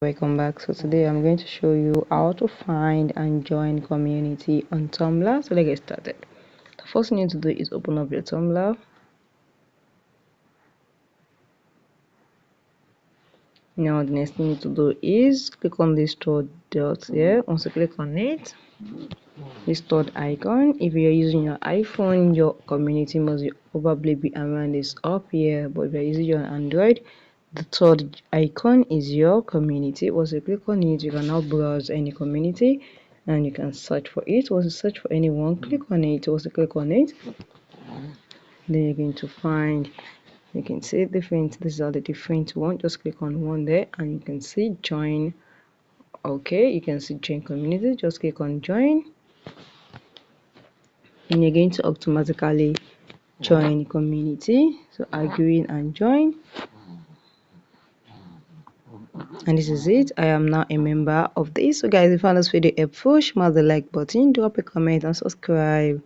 Welcome back. So today I'm going to show you how to find and join community on Tumblr. So let's get started. The first thing you need to do is open up your Tumblr. Now the next thing you need to do is click on this third dot here. Once you click on it, this third icon, if you're using your iPhone, your community must probably be around this up here, but if you're using your Android, the third icon is your community. Once you click on it, you can now browse any community and you can search for it. Once you search for anyone, click on it. Once you click on it, then you're going to find, you can see different, these are the different one. Just click on one there and you can see join. Okay, you can see join community. Just click on join and you're going to automatically join community. So agreeing and join, and this is it. I am now a member of this. So guys, if you found this video helpful, smash the like button, drop a comment and subscribe.